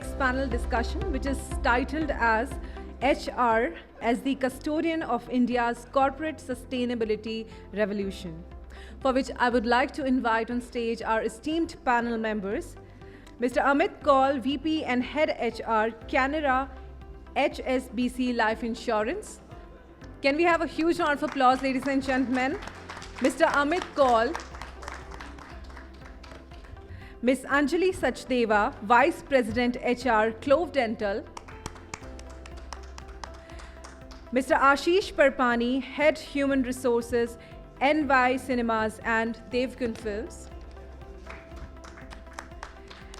next panel discussion, which is titled as HR as the Custodian of India's Corporate Sustainability Revolution, for which I would like to invite on stage our esteemed panel members, Mr. Amit Kaul, VP and Head HR, Canara HSBC Life Insurance. Can we have a huge round of applause, ladies and gentlemen? Mr. Amit Kaul. Ms. Anjali Sachdeva, Vice President HR, Clove Dental. Mr. Ashish Parpani, Head Human Resources, NY Cinemas and Devgan Films.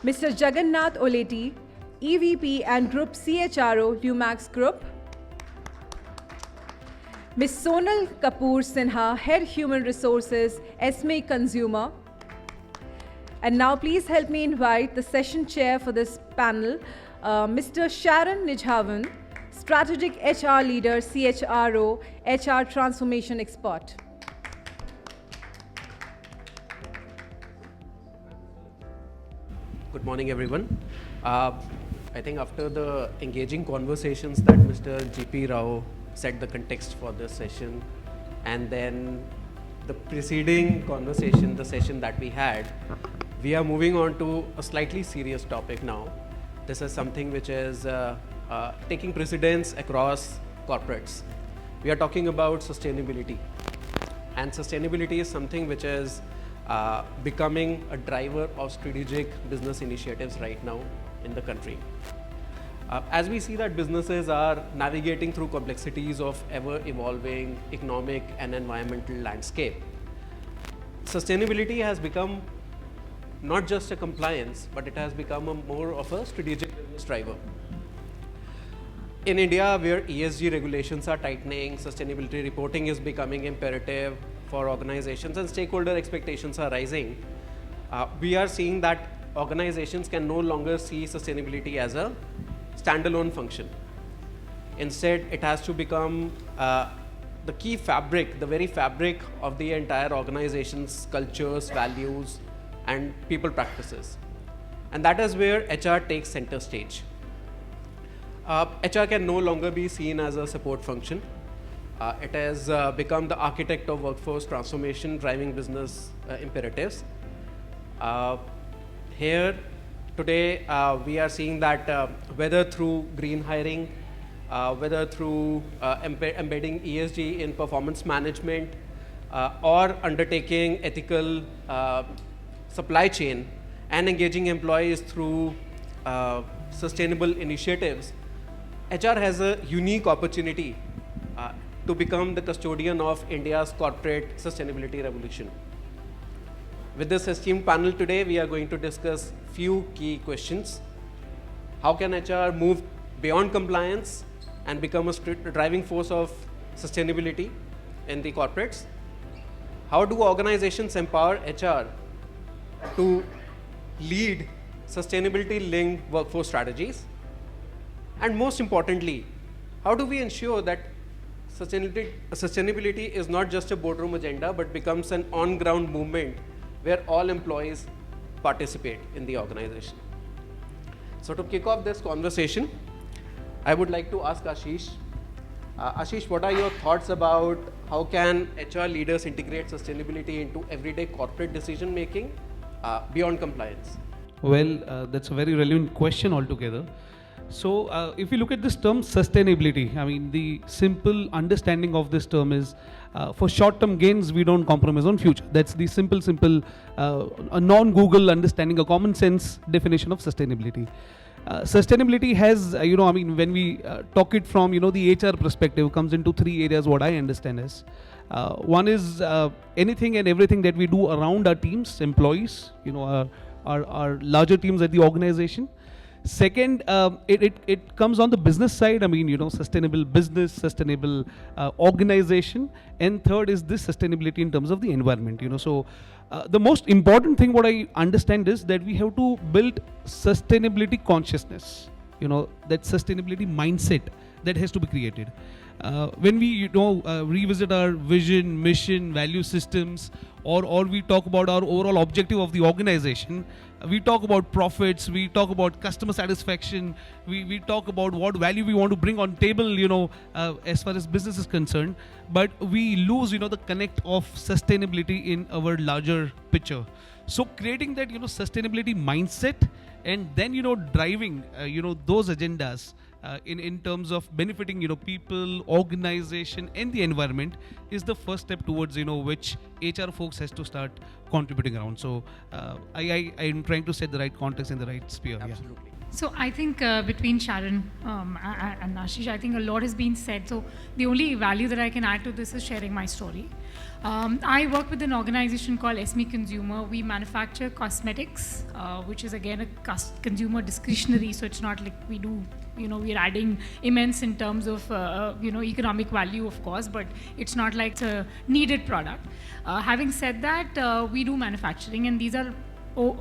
Mr. Jagannath Oleti, EVP and Group CHRO, Lumax Group. Ms. Sonal Kapoor Sinha, Head Human Resources, Esme Consumer. And now please help me invite the session chair for this panel, Mr. Sharon Nijhavan, Strategic HR Leader, CHRO, HR Transformation Expert. Good morning, everyone. I think after the engaging conversations that Mr. GP Rao set the context for this session, and then the preceding conversation, the session that we had, we are moving on to a slightly serious topic now. This is something which is taking precedence across corporates. We are talking about sustainability. And sustainability is something which is becoming a driver of strategic business initiatives right now in the country. As we see that businesses are navigating through complexities of ever-evolving economic and environmental landscape, sustainability has become not just a compliance, but it has become more of a strategic business driver. In India, where ESG regulations are tightening, sustainability reporting is becoming imperative for organizations and stakeholder expectations are rising, we are seeing that organizations can no longer see sustainability as a standalone function. Instead, it has to become the key fabric, the very fabric of the entire organization's cultures, values, and people practices. And that is where HR takes center stage. HR can no longer be seen as a support function. It has become the architect of workforce transformation, driving business imperatives. Here today, we are seeing that whether through green hiring, whether through embedding ESG in performance management, or undertaking ethical supply chain and engaging employees through sustainable initiatives, HR has a unique opportunity to become the custodian of India's corporate sustainability revolution. With this esteemed panel today, we are going to discuss few key questions. How can HR move beyond compliance and become a driving force of sustainability in the corporates? How do organizations empower HR to lead sustainability-linked workforce strategies? And most importantly, how do we ensure that sustainability is not just a boardroom agenda, but becomes an on-ground movement where all employees participate in the organization? So to kick off this conversation, I would like to ask Ashish. Ashish, what are your thoughts about how can HR leaders integrate sustainability into everyday corporate decision making beyond compliance? Well, that's a very relevant question altogether. So if you look at this term sustainability, I mean, the simple understanding of this term is for short-term gains, we don't compromise on future. That's the simple, a non-Google understanding, a common sense definition of sustainability. Sustainability has, when we talk it from, the HR perspective, comes into three areas, what I understand is. One is anything and everything that we do around our teams, employees, our larger teams at the organization. Second, it comes on the business side, sustainable business, sustainable organization. And third is this sustainability in terms of the environment, So the most important thing what I understand is that we have to build sustainability consciousness, that sustainability mindset that has to be created. When we revisit our vision, mission, value systems, or we talk about our overall objective of the organization, We talk about profits, we talk about customer satisfaction, we talk about what value we want to bring on table, as far as business is concerned, but we lose, the connect of sustainability in our larger picture. So creating that, sustainability mindset, and then, driving, those agendas in terms of benefiting, people, organization, and the environment is the first step towards, which HR folks has to start contributing around. So I'm trying to set the right context and the right sphere. Absolutely. So I think between Sharon and Ashish, I think a lot has been said. So the only value that I can add to this is sharing my story. I work with an organization called SME Consumer. We manufacture cosmetics, which is again a consumer discretionary. So it's not like we do, we're adding immense in terms of, economic value, of course, but it's not like it's a needed product. Having said that, we do manufacturing, and these are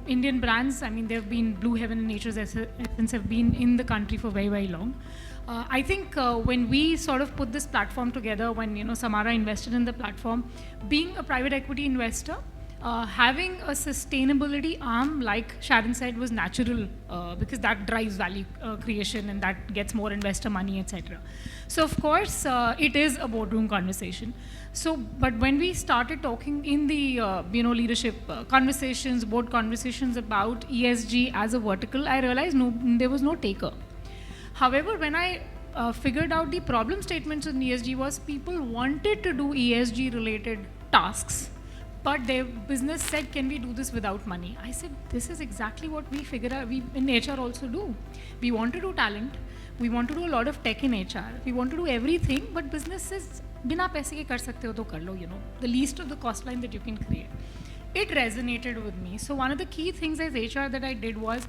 Indian brands. I mean, they've been Blue Heaven and Nature's Essence have been in the country for very, very long. I think when we sort of put this platform together, when Samara invested in the platform, being a private equity investor, having a sustainability arm, like Sharon said, was natural because that drives value creation and that gets more investor money, etc. So of course, it is a boardroom conversation. So, but when we started talking in the leadership conversations, board conversations about ESG as a vertical, I realized there was no taker. However, when I figured out the problem statements in ESG was people wanted to do ESG related tasks, but their business said, can we do this without money? I said, this is exactly what we figure out, we in HR also do. We want to do talent, we want to do a lot of tech in HR, we want to do everything, but business says, बिना पैसे के कर सकते हो तो कर लो, the least of the cost line that you can create. It resonated with me. So one of the key things as HR that I did was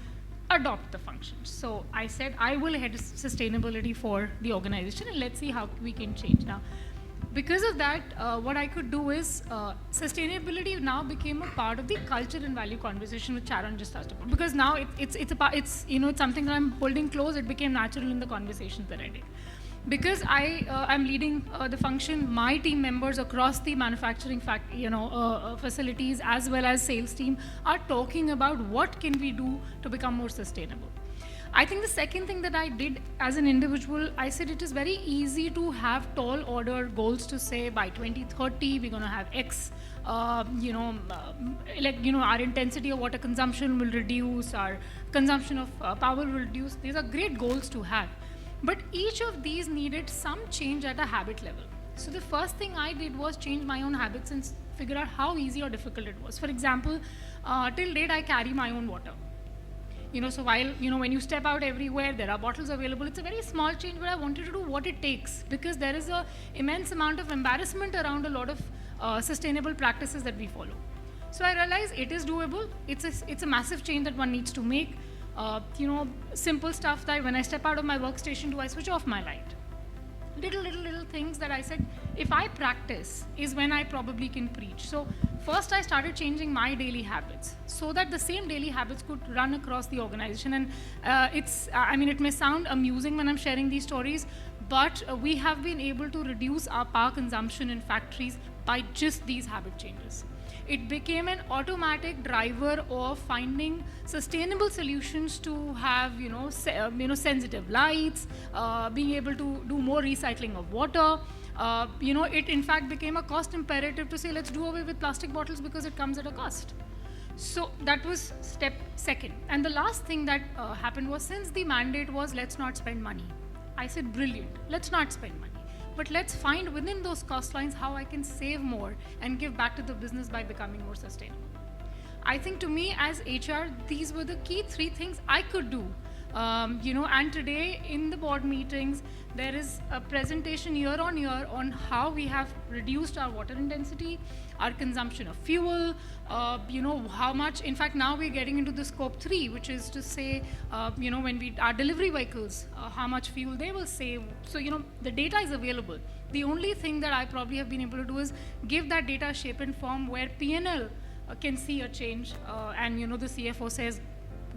adopt the functions. So I said, I will head sustainability for the organization and let's see how we can change. Now, because of that, what I could do is sustainability now became a part of the culture and value conversation which Sharon just touched upon. Because now it's something that I'm holding close. It became natural in the conversations that I did. Because I'm leading the function, my team members across the manufacturing facilities as well as sales team are talking about what can we do to become more sustainable. I think the second thing that I did as an individual, I said it is very easy to have tall order goals to say by 2030 we're going to have X, our intensity of water consumption will reduce, our consumption of power will reduce. These are great goals to have. But each of these needed some change at a habit level. So the first thing I did was change my own habits and figure out how easy or difficult it was. For example, till date I carry my own water. So while, when you step out everywhere, there are bottles available. It's a very small change, but I wanted to do what it takes because there is an immense amount of embarrassment around a lot of sustainable practices that we follow. So I realized it is doable. It's a massive change that one needs to make. Simple stuff that when I step out of my workstation, do I switch off my light? Little things that I said, if I practice is when I probably can preach. So first I started changing my daily habits so that the same daily habits could run across the organization. And it may sound amusing when I'm sharing these stories, but we have been able to reduce our power consumption in factories by just these habit changes. It became an automatic driver of finding sustainable solutions to have, sensitive lights, being able to do more recycling of water. It in fact became a cost imperative to say, let's do away with plastic bottles because it comes at a cost. So that was step second. And the last thing that happened was, since the mandate was, let's not spend money. I said, brilliant, let's not spend money. But let's find within those cost lines how I can save more and give back to the business by becoming more sustainable. I think to me as HR, these were the key three things I could do. And today in the board meetings, there is a presentation year on year on how we have reduced our water intensity, our consumption of fuel, how much, in fact, now we're getting into the scope 3, which is to say, when our delivery vehicles, how much fuel they will save. So, the data is available. The only thing that I probably have been able to do is give that data shape and form where P&L can see a change, and, the CFO says,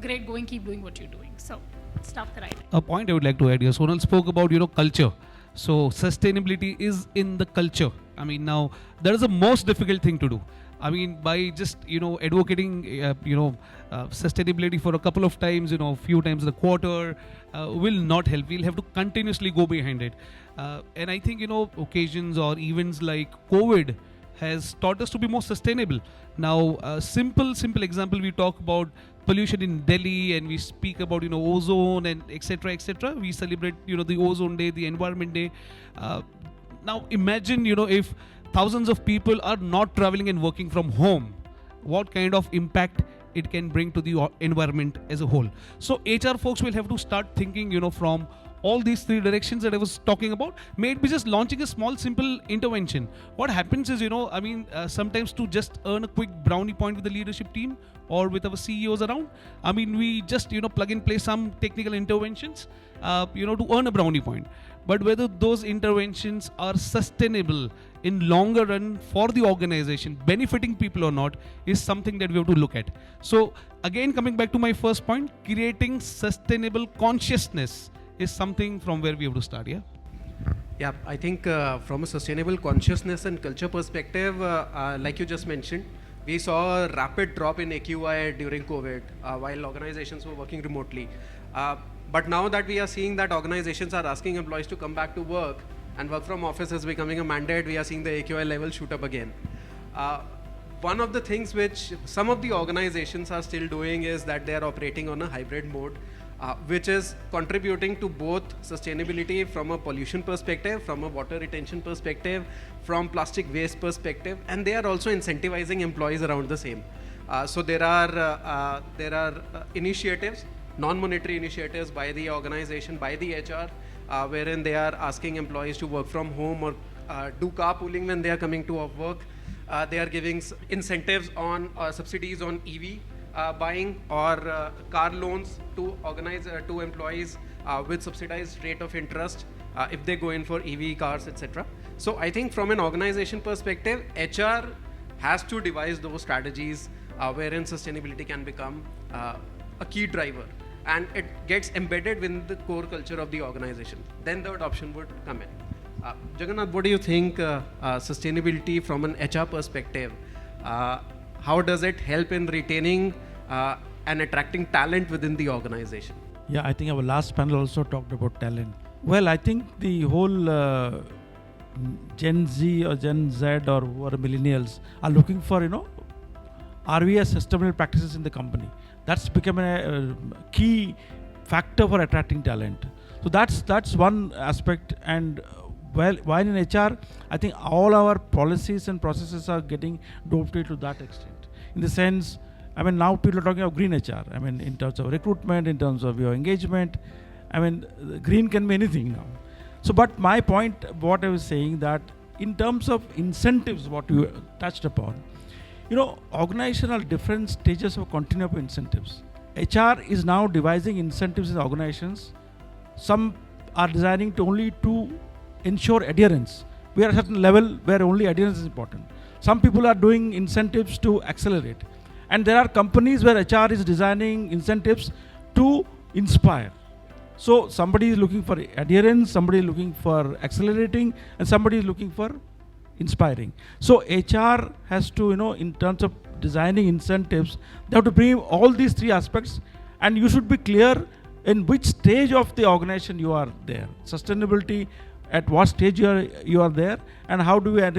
great, keep doing what you're doing. So, stuff that I did. A point I would like to add here, Sonal spoke about, culture. So sustainability is in the culture. I mean, now that is the most difficult thing to do. I mean, by just advocating sustainability for a couple of times, few times a quarter, will not help. We'll have to continuously go behind it. And I think occasions or events like COVID has taught us to be more sustainable. Now, simple example, we talk about pollution in Delhi, and we speak about ozone and etc. etc. We celebrate the ozone day, the environment day. Now imagine if thousands of people are not traveling and working from home, what kind of impact it can bring to the environment as a whole. So HR folks will have to start thinking from all these three directions that I was talking about. May it be just launching a small simple intervention. What happens is sometimes to just earn a quick brownie point with the leadership team or with our CEOs around, we just plug and play some technical interventions to earn a brownie point. But whether those interventions are sustainable in longer run for the organization, benefiting people or not, is something that we have to look at. So again, coming back to my first point, creating sustainable consciousness is something from where we have to start. Yeah, I think from a sustainable consciousness and culture perspective, like you just mentioned, we saw a rapid drop in AQI during COVID while organizations were working remotely. But now that we are seeing that organizations are asking employees to come back to work and work from office is becoming a mandate, we are seeing the AQI level shoot up again. One of the things which some of the organizations are still doing is that they are operating on a hybrid mode, which is contributing to both sustainability from a pollution perspective, from a water retention perspective, from plastic waste perspective, and they are also incentivizing employees around the same. So there are initiatives, non-monetary initiatives by the organization, by the HR, wherein they are asking employees to work from home or do carpooling when they are coming to work. They are giving incentives on subsidies on EV buying or car loans to to employees with subsidized rate of interest if they go in for EV cars, etc. So I think from an organization perspective, HR has to devise those strategies wherein sustainability can become a key driver, and it gets embedded within the core culture of the organization. Then the adoption would come in. Jagannath, what do you think sustainability from an HR perspective, how does it help in retaining and attracting talent within the organization? Yeah, I think our last panel also talked about talent. Well, I think the whole Gen Z or Gen Z or who are millennials are looking for, are we sustainable practices in the company? That's become a key factor for attracting talent. So that's one aspect. And while in HR, I think all our policies and processes are getting doped to that extent. In the sense, now people are talking about green HR. In terms of recruitment, in terms of your engagement, green can be anything now. So, but my point, what I was saying, that in terms of incentives, what you touched upon, organizational different stages of continuum incentives. HR is now devising incentives in organizations. Some are designing only to ensure adherence. We are at a certain level where only adherence is important. Some people are doing incentives to accelerate. And there are companies where HR is designing incentives to inspire. So somebody is looking for adherence, somebody is looking for accelerating, and somebody is looking for inspiring. So HR has to, in terms of designing incentives, they have to bring all these three aspects, and you should be clear in which stage of the organization you are there. Sustainability, at what stage you are there, and how do we are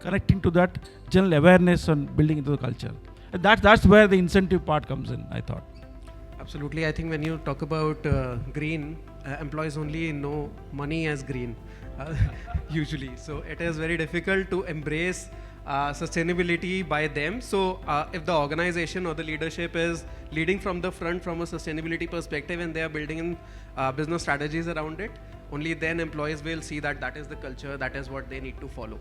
connecting to that general awareness and building into the culture. That's where the incentive part comes in, I thought. Absolutely. I think when you talk about green, employees only know money as green, usually. So it is very difficult to embrace sustainability by them. So if the organization or the leadership is leading from the front from a sustainability perspective and they are building in business strategies around it, only then employees will see that is the culture, that is what they need to follow.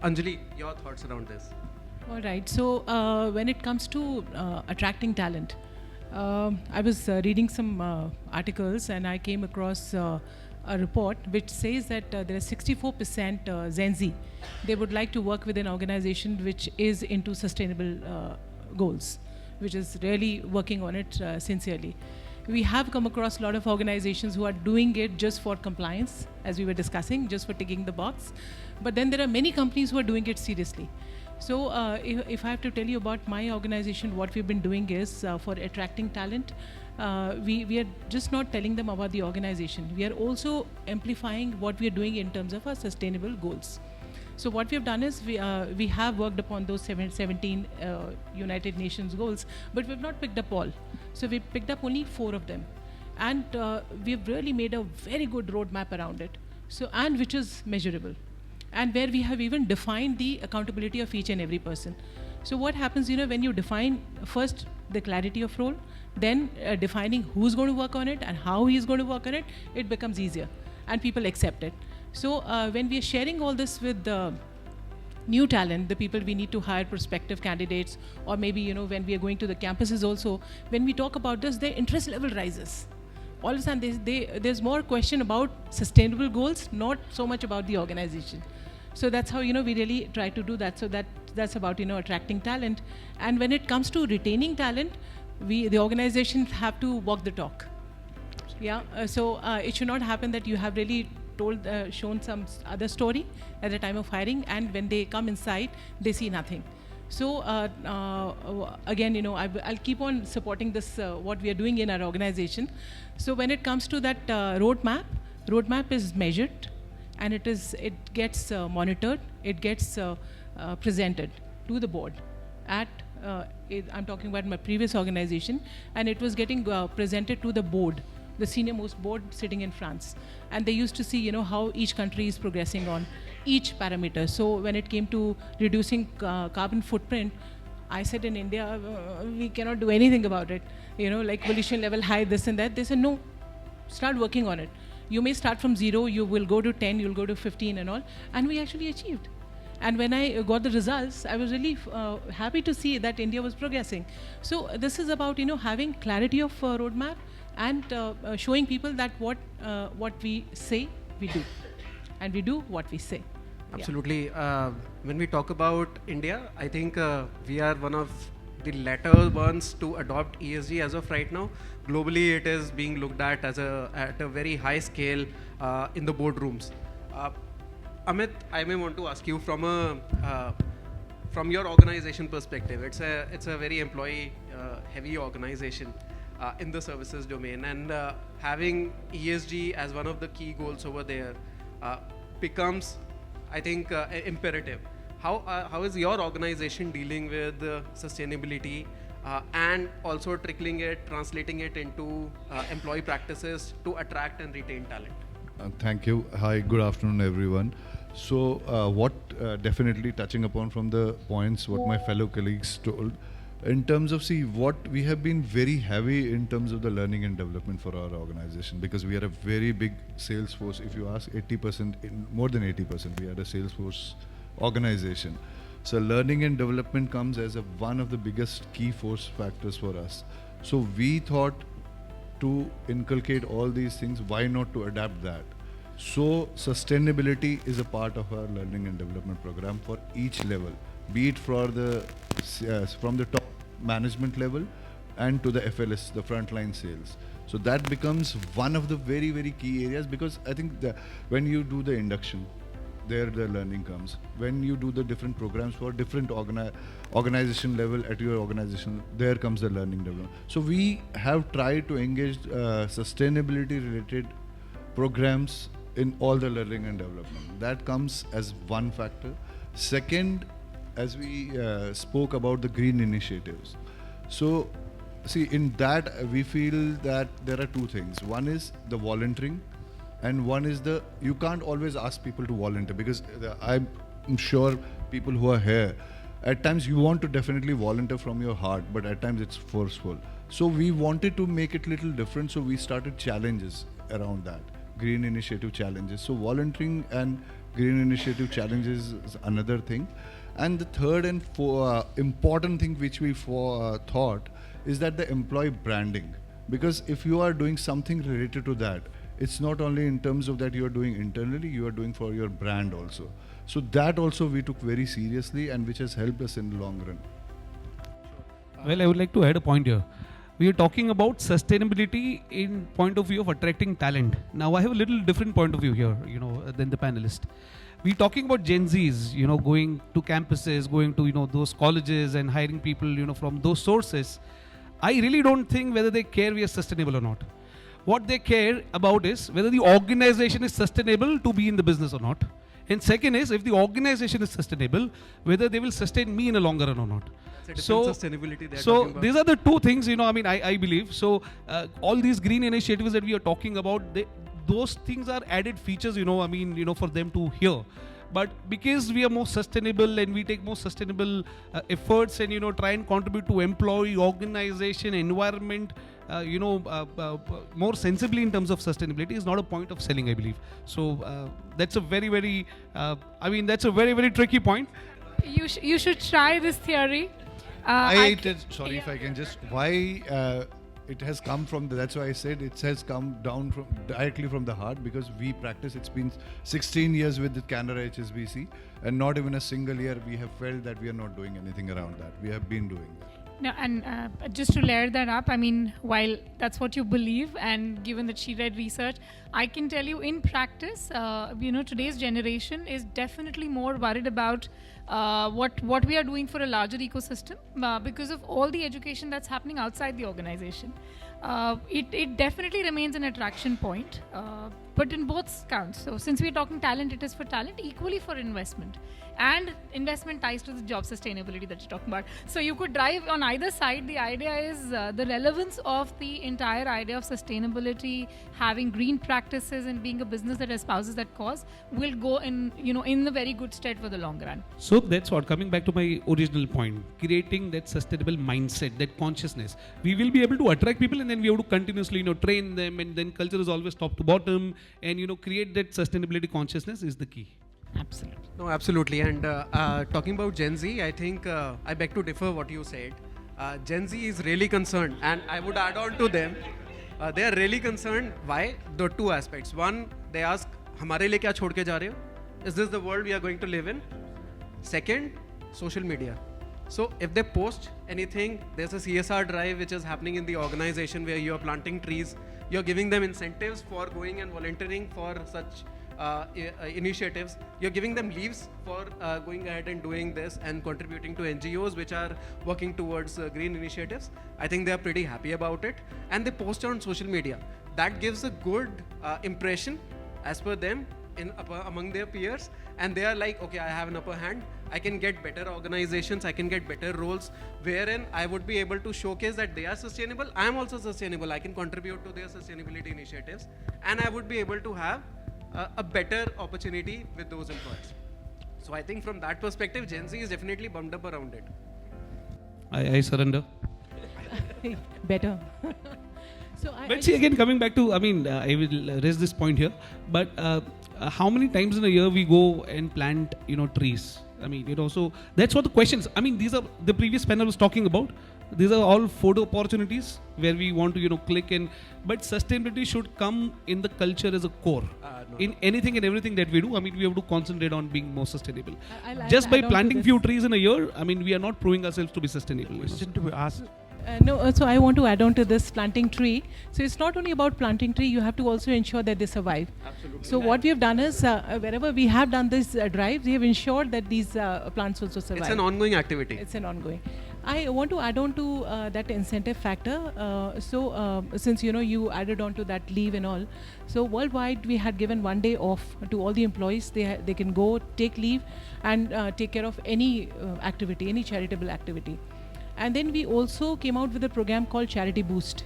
Anjali, your thoughts around this? All right. So when it comes to attracting talent, I was reading some articles and I came across a report which says that there is 64% Gen Z. They would like to work with an organization which is into sustainable goals, which is really working on it sincerely. We have come across a lot of organizations who are doing it just for compliance, as we were discussing, just for ticking the box. But then there are many companies who are doing it seriously. So if I have to tell you about my organization, what we've been doing is for attracting talent, we are just not telling them about the organization. We are also amplifying what we are doing in terms of our sustainable goals. So what we have done is we have worked upon those 17 United Nations goals, but we have not picked up all. So we picked up only 4 of them. And we've really made a very good roadmap around it. So, and which is measurable. And where we have even defined the accountability of each and every person. So what happens, when you define first the clarity of role, then defining who's going to work on it and how he's going to work on it, it becomes easier and people accept it. So when we are sharing all this with the new talent, the people we need to hire, prospective candidates, or maybe, when we are going to the campuses also, when we talk about this, their interest level rises. All of a sudden, there's more question about sustainable goals, not so much about the organization. So that's how, we really try to do that. So that's about, attracting talent. And when it comes to retaining talent, the organizations have to walk the talk. Yeah, so it should not happen that you have really shown some other story at the time of hiring, and when they come inside, they see nothing. So again, I'll keep on supporting this, what we are doing in our organization. So when it comes to that roadmap is measured, and it gets monitored, it gets presented to the board. I'm talking about my previous organization, and it was getting presented to the board, the senior most board sitting in France. And they used to see, how each country is progressing on each parameter. So when it came to reducing carbon footprint, I said in India, we cannot do anything about it. Like pollution level high, this and that. They said, no, start working on it. You may start from 0, you will go to 10, you'll go to 15 and all. And we actually achieved. And when I got the results, I was really happy to see that India was progressing. So this is about, having clarity of roadmap, and showing people that what we say, we do. And we do what we say. Absolutely. When we talk about India, I think we are one of the latter ones to adopt ESG as of right now. Globally, it is being looked at as at a very high scale in the boardrooms. Amit, I may want to ask you from your organization perspective. It's a very employee heavy organization in the services domain, and having ESG as one of the key goals over there becomes, I think, imperative. How is your organization dealing with sustainability and also translating it into employee practices to attract and retain talent? Thank you. Hi, good afternoon, everyone. So, definitely touching upon from the points what my fellow colleagues told, in terms of what we have been very heavy in terms of the learning and development for our organization, because we are a very big sales force. If you ask 80%, more than 80%, we are a sales force organization. So learning and development comes as one of the biggest key force factors for us. So we thought to inculcate all these things, why not to adapt that? So sustainability is a part of our learning and development program for each level, be it from the top management level and to the FLS, the frontline sales. So that becomes one of the very, very key areas, because I think when you do the induction, there the learning comes. When you do the different programs for different organization level at your organization, there comes the learning development. So we have tried to engage sustainability related programs in all the learning and development. That comes as one factor. Second, as we spoke about the green initiatives. So see, in that we feel that there are two things. One is the volunteering, and one is you can't always ask people to volunteer, because I'm sure people who are here, at times you want to definitely volunteer from your heart, but at times it's forceful. So we wanted to make it little different, so we started challenges around that, green initiative challenges. So volunteering and green initiative challenges is another thing. And the third and important thing which we thought is that the employee branding, because if you are doing something related to that, it's not only in terms of that you are doing internally, you are doing for your brand also. So that also we took very seriously, and which has helped us in the long run. Well, I would like to add a point here. We are talking about sustainability in point of view of attracting talent. Now, I have a little different point of view here, than the panelist. we're talking about Gen Zs, going to campuses, going to, those colleges and hiring people, from those sources. I really don't think whether they care we are sustainable or not. What they care about is whether the organization is sustainable to be in the business or not. And second is, if the organization is sustainable, whether they will sustain me in a longer run or not. So sustainability they're talking about. These are the two things, I believe. So all these green initiatives that we are talking about, those things are added features, for them to hear. But because we are more sustainable and we take more sustainable efforts and, try and contribute to employee, organization, environment, more sensibly in terms of sustainability is not a point of selling, I believe. So that's a very, very, that's a very, very tricky point. You should try this theory. Sorry if I can just, why it has come from that's why I said it has come down directly from the heart, because we practice. It's been 16 years with the Canara HSBC, and not even a single year we have felt that we are not doing anything around that. We have been doing that. No, and just to layer that up, while that's what you believe, and given that she read research, I can tell you in practice, today's generation is definitely more worried about what we are doing for a larger ecosystem because of all the education that's happening outside the organization. It definitely remains an attraction point, but in both counts. So since we're talking talent, it is for talent, equally for investment. And investment ties to the job sustainability that you're talking about. So you could drive on either side. The idea is the relevance of the entire idea of sustainability, having green practices and being a business that espouses that cause will go in a very good stead for the long run. So that's what, coming back to my original point, creating that sustainable mindset, that consciousness. We will be able to attract people, and then we have to continuously, train them, and then culture is always top to bottom, and, create that sustainability consciousness is the key. Absolutely. No, absolutely. And talking about Gen Z, I think I beg to differ what you said. Gen Z is really concerned, and I would add on to them. They are really concerned. Why? The two aspects. One, they ask, "हमारे लिए क्या छोड़ के जा रहे हो? Is this the world we are going to live in?" Second, social media. So if they post anything, there's a CSR drive which is happening in the organization where you are planting trees. You're giving them incentives for going and volunteering for such initiatives. You're giving them leaves for going ahead and doing this and contributing to NGOs which are working towards green initiatives. I think they are pretty happy about it, and they post on social media. That gives a good impression as per them among their peers, and they are like, okay, I have an upper hand. I can get better organizations, I can get better roles wherein I would be able to showcase that they are sustainable. I am also sustainable. I can contribute to their sustainability initiatives, and I would be able to have a better opportunity with those employees. So I think from that perspective, Gen Z is definitely bummed up around it. I surrender. Better. But see, again, coming back to, I will raise this point here, but how many times in a year we go and plant, trees? So that's what the questions, these are the previous panel was talking about. These are all photo opportunities where we want to, click in, but sustainability should come in the culture as a core. In anything and everything that we do, we have to concentrate on being more sustainable. Just by planting few trees in a year, we are not proving ourselves to be sustainable. Question to be asked. So I want to add on to this planting tree. So it's not only about planting tree, you have to also ensure that they survive. Absolutely. So what we have done is, wherever we have done this drive, we have ensured that these plants also survive. It's an ongoing activity. It's an ongoing. I want to add on to that incentive factor. Since you added on to that leave and all, so worldwide we had given 1 day off to all the employees. They can go take leave and take care of any activity, any charitable activity. And then we also came out with a program called Charity Boost,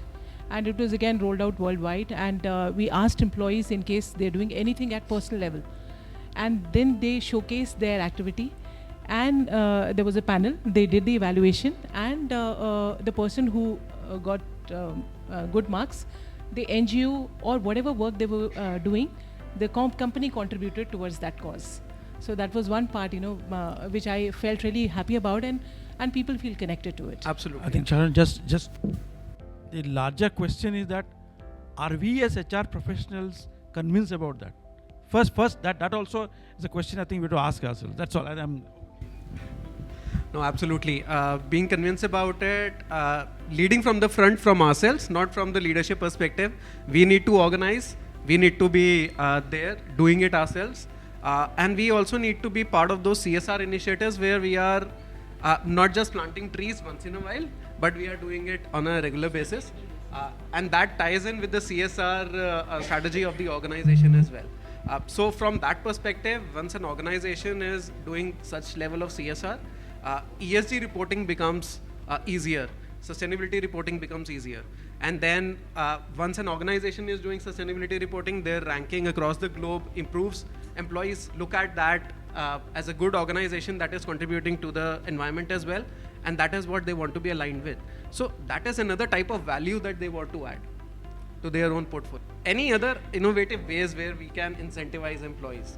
and it was again rolled out worldwide. And we asked employees in case they're doing anything at personal level, and then they showcased their activity. And there was a panel. They did the evaluation, and the person who got good marks, the NGO or whatever work they were doing, the company contributed towards that cause. So that was one part, which I felt really happy about, and people feel connected to it. Absolutely. I think, Sharon, just the larger question is that, are we as HR professionals convinced about that? First, that also is a question I think we have to ask ourselves. That's all. No, absolutely. Being convinced about it, leading from the front from ourselves, not from the leadership perspective. We need to organize. We need to be there, doing it ourselves. And we also need to be part of those CSR initiatives where we are not just planting trees once in a while, but we are doing it on a regular basis. And that ties in with the CSR strategy of the organization as well. So from that perspective, once an organization is doing such level of CSR, ESG reporting becomes easier. Sustainability reporting becomes easier. And then once an organization is doing sustainability reporting, their ranking across the globe improves. Employees look at that as a good organization that is contributing to the environment as well. And that is what they want to be aligned with. So that is another type of value that they want to add to their own portfolio. Any other innovative ways where we can incentivize employees?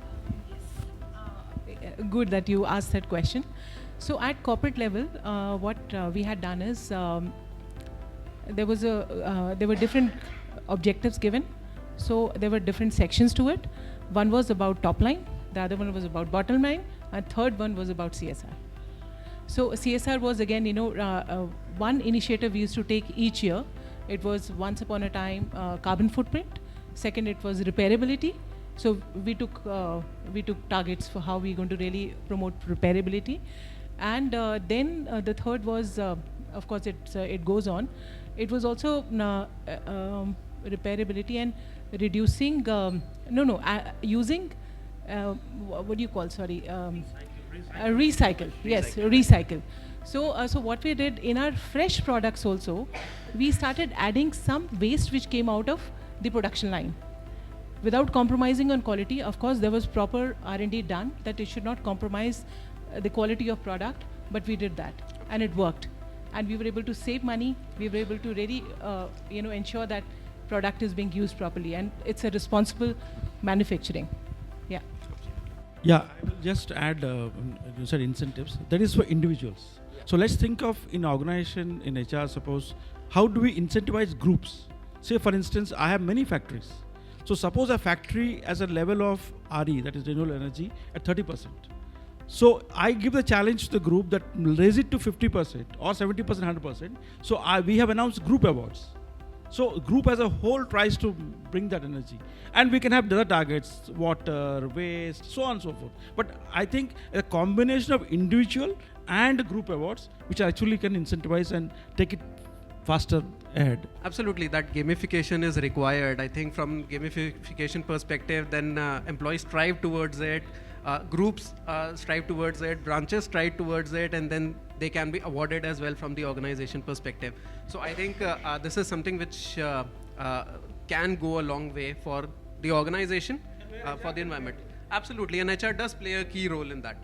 Good that you asked that question. So at corporate level, what we had done is there were different objectives given. So there were different sections to it. One was about top line, the other one was about bottom line, and third one was about CSR. So CSR was again, one initiative we used to take each year. It was once upon a time carbon footprint. Second, it was repairability. So we took targets for how we're going to really promote repairability. And then the third was, of course, it goes on. It was also repairability and reducing, using, what do you call, sorry? Recycle. Yes, recycle. So, so what we did in our fresh products also, we started adding some waste which came out of the production line. Without compromising on quality, of course, there was proper R&D done that it should not compromise the quality of product, but we did that and it worked. And we were able to save money. We were able to really, ensure that product is being used properly, and it's a responsible manufacturing. Yeah. Yeah, I will just add, you said incentives. That is for individuals. So let's think of in organization, in HR, suppose, how do we incentivize groups? Say, for instance, I have many factories. So suppose a factory as a level of RE, that is renewable energy, at 30%. So I give the challenge to the group that raise it to 50% or 70%, 100%. So we have announced group awards. So group as a whole tries to bring that energy. And we can have other targets, water, waste, so on and so forth. But I think a combination of individual and group awards, which actually can incentivize and take it faster ahead. Absolutely, that gamification is required. I think from gamification perspective, then employees strive towards it, groups strive towards it, branches strive towards it, and then they can be awarded as well from the organization perspective. So I think this is something which can go a long way for the organization, for the environment. Absolutely, and HR does play a key role in that.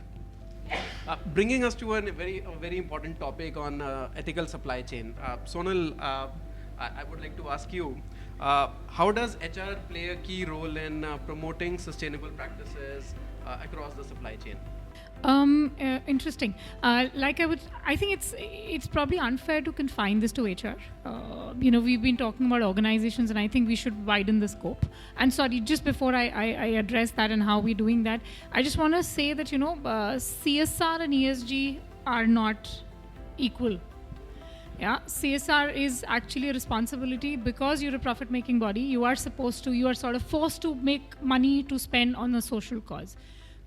Bringing us to a very important topic on ethical supply chain. Sonal, I would like to ask you, how does HR play a key role in promoting sustainable practices across the supply chain? Interesting. I think it's probably unfair to confine this to HR. We've been talking about organizations, and I think we should widen the scope. And sorry, just before I address that and how we're doing that, I just want to say that CSR and ESG are not equal. Yeah, CSR is actually a responsibility because you're a profit-making body. You are sort of forced to make money to spend on a social cause.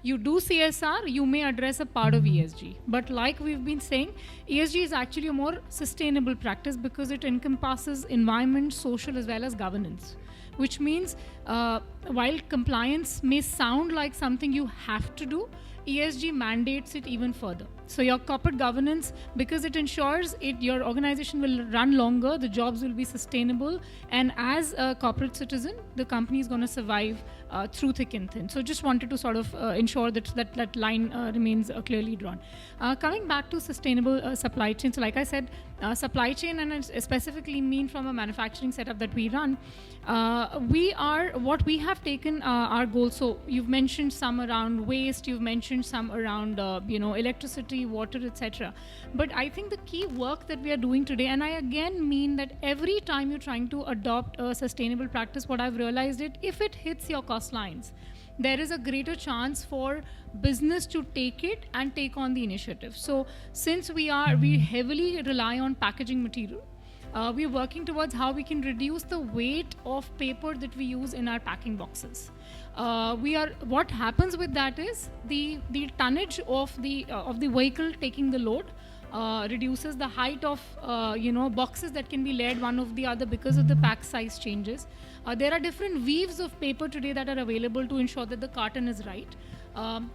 You do CSR, you may address a part of ESG. But like we've been saying, ESG is actually a more sustainable practice because it encompasses environment, social, as well as governance. Which means while compliance may sound like something you have to do, ESG mandates it even further. So your corporate governance, because it ensures your organization will run longer, the jobs will be sustainable, and as a corporate citizen, the company is going to survive through thick and thin. So just wanted to sort of ensure that line remains clearly drawn. Coming back to sustainable supply chain, so like I said, supply chain, and I specifically mean from a manufacturing setup that we run, what we have taken our goals. So you've mentioned some around waste, you've mentioned some around electricity, water, etc. But I think the key work that we are doing today, and I again mean that every time you're trying to adopt a sustainable practice, what I've realized if it hits your cost lines, there is a greater chance for business to take it and take on the initiative. So since we heavily rely on packaging material, we're working towards how we can reduce the weight of paper that we use in our packing boxes. What happens with that is the tonnage of the vehicle taking the load reduces the height of boxes that can be laid one of the other because of the pack size changes. There are different weaves of paper today that are available to ensure that the carton is right.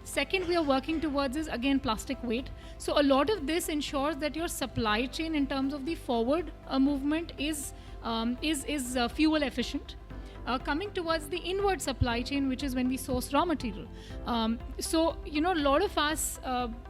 Second, we are working towards is again plastic weight. So a lot of this ensures that your supply chain in terms of the forward movement is fuel efficient. Coming towards the inward supply chain, which is when we source raw material. So, a lot of us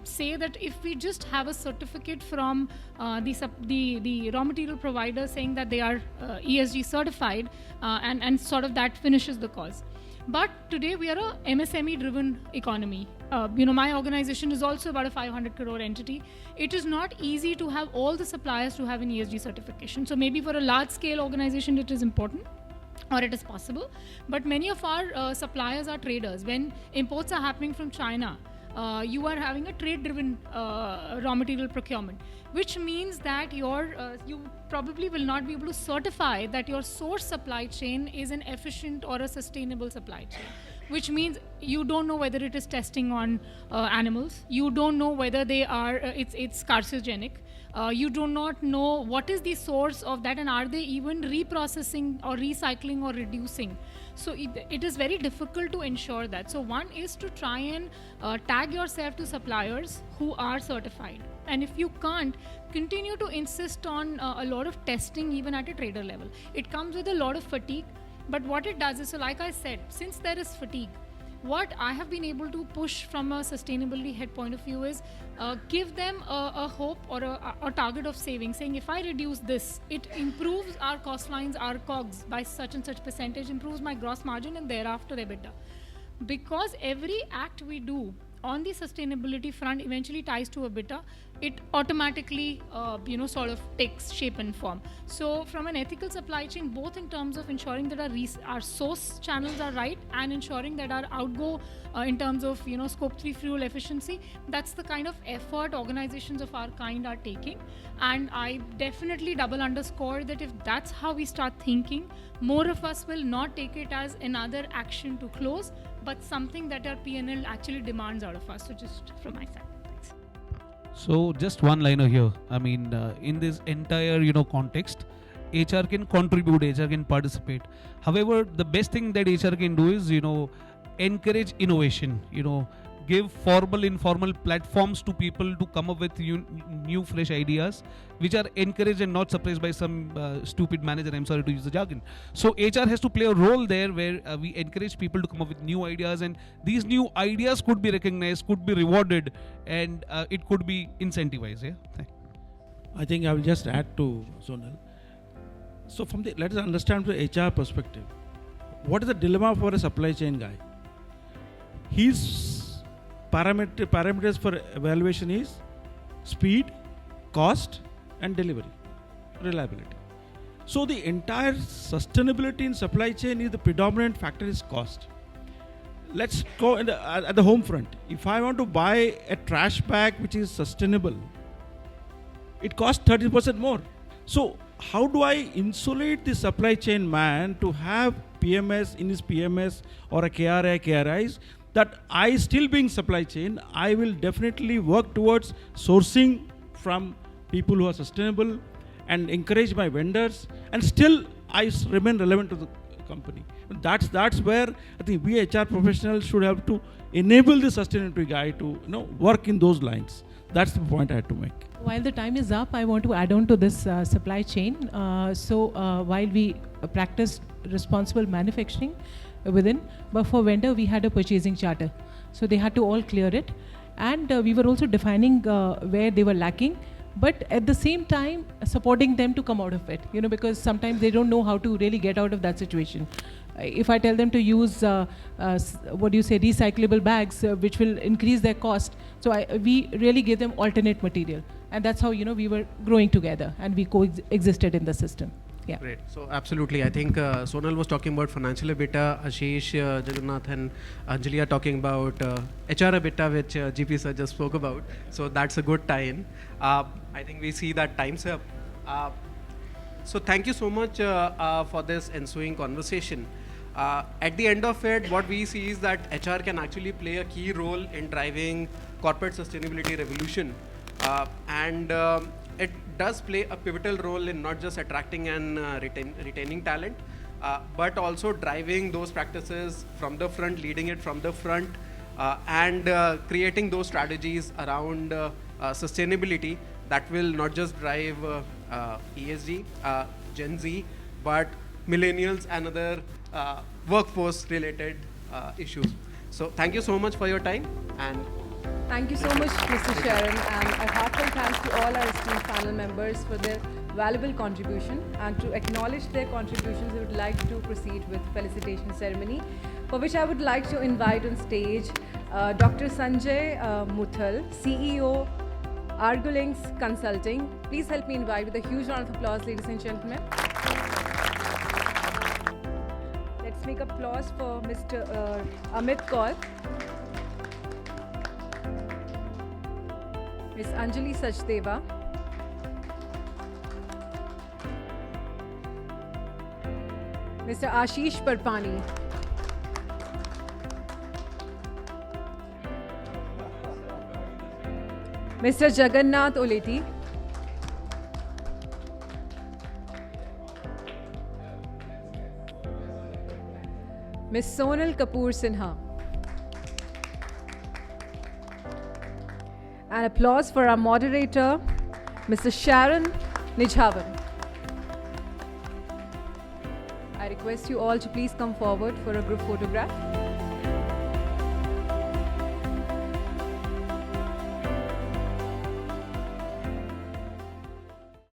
say that if we just have a certificate from the raw material provider saying that they are ESG certified and sort of that finishes the cause. But today we are a MSME driven economy. My organization is also about a 500 crore entity. It is not easy to have all the suppliers to have an ESG certification. So maybe for a large scale organization it is important, or it is possible, but many of our suppliers are traders. When imports are happening from China, you are having a trade-driven raw material procurement, which means that you probably will not be able to certify that your source supply chain is an efficient or a sustainable supply chain, which means you don't know whether it is testing on animals, you don't know whether they are it's carcinogenic. You do not know what is the source of that and are they even reprocessing or recycling or reducing. So it is very difficult to ensure that. So one is to try and tag yourself to suppliers who are certified. And if you can't, continue to insist on a lot of testing even at a trader level. It comes with a lot of fatigue, but what it does is, so like I said, since there is fatigue, what I have been able to push from a sustainability head point of view is give them a hope or a target of saving, saying if I reduce this, it improves our cost lines, our COGS by such and such percentage, improves my gross margin and thereafter EBITDA. Because every act we do on the sustainability front eventually ties to EBITDA, it automatically sort of takes shape and form. So from an ethical supply chain, both in terms of ensuring that our source channels are right and ensuring that our outgo in terms of scope 3 fuel efficiency, that's the kind of effort organizations of our kind are taking. And I definitely double underscore that if that's how we start thinking, more of us will not take it as another action to close, but something that our P&L actually demands out of us. So just from my side. Thanks. So just one liner here. I mean, in this entire context, HR can contribute, HR can participate. However, the best thing that HR can do is encourage innovation. Give formal, informal platforms to people to come up with new, fresh ideas, which are encouraged and not suppressed by some stupid manager. I'm sorry to use the jargon. So HR has to play a role there where we encourage people to come up with new ideas, and these new ideas could be recognized, could be rewarded, and it could be incentivized. Yeah. I think I will just add to Sonal. So let us understand from the HR perspective, what is the dilemma for a supply chain guy? His parameters for evaluation is speed, cost, and delivery, reliability. So the entire sustainability in supply chain is the predominant factor is cost. Let's go at the home front. If I want to buy a trash bag which is sustainable, it costs 30% more. So how do I insulate the supply chain man to have PMS in his PMS or a KRI, KRIs, that I still being supply chain, I will definitely work towards sourcing from people who are sustainable and encourage my vendors, and still I remain relevant to the company. That's where I think we HR professionals should have to enable the sustainability guy to work in those lines. That's the point I had to make. While the time is up, I want to add on to this supply chain. While we practice responsible manufacturing within, but for vendor we had a purchasing charter, so they had to all clear it, and we were also defining where they were lacking, but at the same time supporting them to come out of it, because sometimes they don't know how to really get out of that situation. If I tell them to use recyclable bags, which will increase their cost, so we really gave them alternate material, and that's how we were growing together and we coexisted in the system. Yeah. Great. So absolutely, I think Sonal was talking about financial EBITDA, Ashish, Jagannath and Anjali are talking about HR EBITDA, which GP sir just spoke about. So that's a good tie-in. I think we see that time's up. So thank you so much for this ensuing conversation. At the end of it, what we see is that HR can actually play a key role in driving corporate sustainability revolution. And it does play a pivotal role in not just attracting and retaining talent, but also driving those practices from the front, leading it from the front, and creating those strategies around sustainability that will not just drive ESG, Gen Z, but millennials and other workforce-related issues. So thank you so much for your time. And Thank you so much, Mr. Sharon, and a heartfelt thanks to all our esteemed panel members for their valuable contribution. And to acknowledge their contributions, I would like to proceed with felicitation ceremony, for which I would like to invite on stage Dr. Sanjay Muthal, CEO, Argulinks Consulting. Please help me invite with a huge round of applause, ladies and gentlemen. Let's make applause for Mr. Amit Kaur, Ms. Anjali Sachdeva, Mr. Ashish Parpani, Mr. Jagannath Oleti, Ms. Sonal Kapoor Sinha. And applause for our moderator, Mr. Sharon Nijhawan. I request you all to please come forward for a group photograph.